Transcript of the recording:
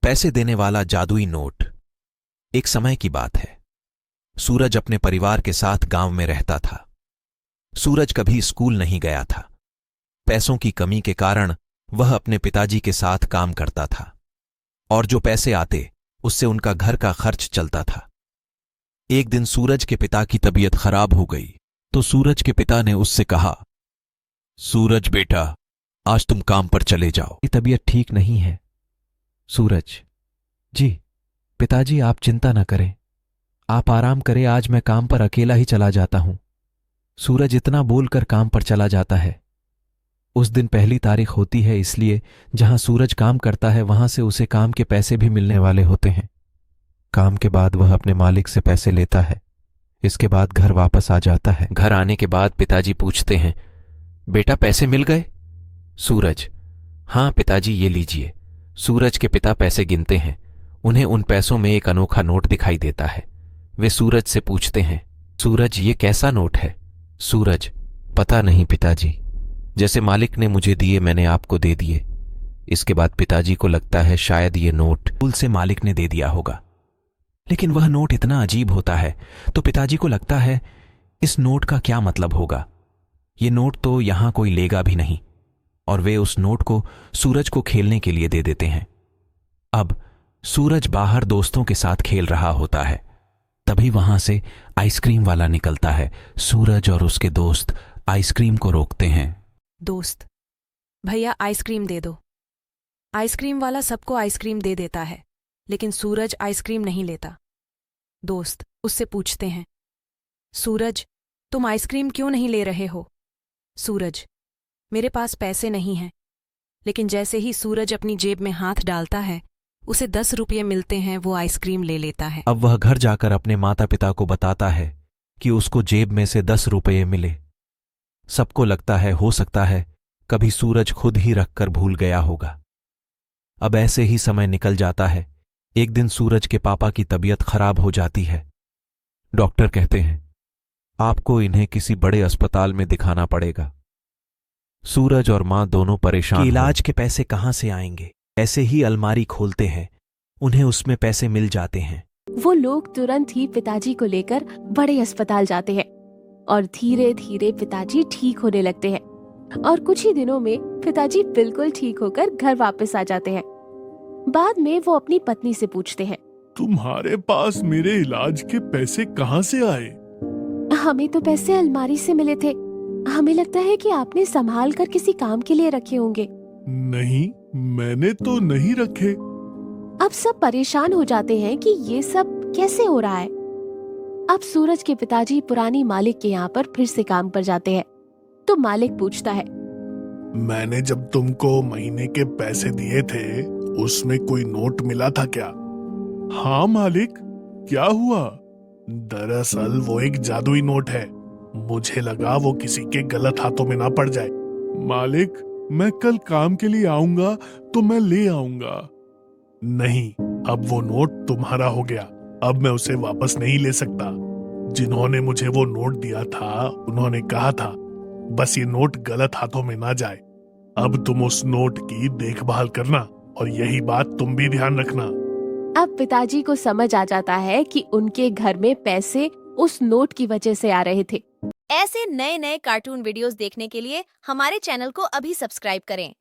पैसे देने वाला जादुई नोट। एक समय की बात है। सूरज अपने परिवार के साथ गांव में रहता था। सूरज कभी स्कूल नहीं गया था। पैसों की कमी के कारण वह अपने पिताजी के साथ काम करता था और जो पैसे आते उससे उनका घर का खर्च चलता था। एक दिन सूरज के पिता की तबीयत खराब हो गई तो सूरज के पिता ने उससे कहा, सूरज बेटा, आज तुम काम पर चले जाओ। तबीयत ठीक नहीं है। सूरज जी, पिताजी आप चिंता न करें, आप आराम करें, आज मैं काम पर अकेला ही चला जाता हूं। सूरज इतना बोलकर काम पर चला जाता है। उस दिन पहली तारीख होती है, इसलिए जहां सूरज काम करता है वहां से उसे काम के पैसे भी मिलने वाले होते हैं। काम के बाद वह अपने मालिक से पैसे लेता है। इसके बाद घर वापस आ जाता है। घर आने के बाद पिताजी पूछते हैं, बेटा पैसे मिल गए? सूरज, हां पिताजी, ये लीजिए। सूरज के पिता पैसे गिनते हैं। उन्हें उन पैसों में एक अनोखा नोट दिखाई देता है। वे सूरज से पूछते हैं, सूरज ये कैसा नोट है? सूरज, पता नहीं पिताजी, जैसे मालिक ने मुझे दिए मैंने आपको दे दिए। इसके बाद पिताजी को लगता है शायद ये नोट भूल से मालिक ने दे दिया होगा, लेकिन वह नोट इतना अजीब होता है तो पिताजी को लगता है इस नोट का क्या मतलब होगा। ये नोट तो यहां कोई लेगा भी नहीं, और वे उस नोट को सूरज को खेलने के लिए दे देते हैं। अब सूरज बाहर दोस्तों के साथ खेल रहा होता है, तभी वहां से आइसक्रीम वाला निकलता है। सूरज और उसके दोस्त आइसक्रीम को रोकते हैं। दोस्त, भैया आइसक्रीम दे दो। आइसक्रीम वाला सबको आइसक्रीम दे देता है, लेकिन सूरज आइसक्रीम नहीं लेता। दोस्त उससे पूछते हैं, सूरज तुम आइसक्रीम क्यों नहीं ले रहे हो? सूरज, मेरे पास पैसे नहीं हैं। लेकिन जैसे ही सूरज अपनी जेब में हाथ डालता है उसे 10 रुपये मिलते हैं। वो आइसक्रीम ले लेता है। अब वह घर जाकर अपने माता पिता को बताता है कि उसको जेब में से 10 रुपये मिले। सबको लगता है हो सकता है कभी सूरज खुद ही रखकर भूल गया होगा। अब ऐसे ही समय निकल जाता है। एक दिन सूरज के पापा की तबीयत खराब हो जाती है। डॉक्टर कहते हैं आपको इन्हें किसी बड़े अस्पताल में दिखाना पड़ेगा। सूरज और मां दोनों परेशान। इलाज के पैसे कहां से आएंगे? ऐसे ही अलमारी खोलते हैं, उन्हें उसमें पैसे मिल जाते हैं। वो लोग तुरंत ही पिताजी को लेकर बड़े अस्पताल जाते हैं और धीरे धीरे पिताजी ठीक होने लगते हैं और कुछ ही दिनों में पिताजी बिल्कुल ठीक होकर घर वापस आ जाते हैं। बाद में वो अपनी पत्नी से पूछते हैं, तुम्हारे पास मेरे इलाज के पैसे कहाँ से आए? हमें तो पैसे अलमारी से मिले थे। हमें लगता है कि आपने संभाल कर किसी काम के लिए रखे होंगे। नहीं, मैंने तो नहीं रखे। अब सब परेशान हो जाते हैं कि ये सब कैसे हो रहा है। अब सूरज के पिताजी पुरानी मालिक के यहाँ पर फिर से काम पर जाते हैं तो मालिक पूछता है, मैंने जब तुमको महीने के पैसे दिए थे उसमें कोई नोट मिला था क्या? हाँ मालिक, क्या हुआ? दरअसल वो एक जादुई नोट है। मुझे लगा वो किसी के गलत हाथों में ना पड़ जाए। मालिक, मैं कल काम के लिए आऊंगा तो मैं ले आऊंगा। नहीं, अब वो नोट तुम्हारा हो गया। अब मैं उसे वापस नहीं ले सकता। जिन्होंने मुझे वो नोट दिया था उन्होंने कहा था बस ये नोट गलत हाथों में ना जाए। अब तुम उस नोट की देखभाल करना और यही बात तुम भी ध्यान रखना। अब पिताजी को समझ आ जाता है कि उनके घर में पैसे उस नोट की वजह से आ रहे थे। ऐसे नए नए कार्टून वीडियोस देखने के लिए हमारे चैनल को अभी सब्सक्राइब करें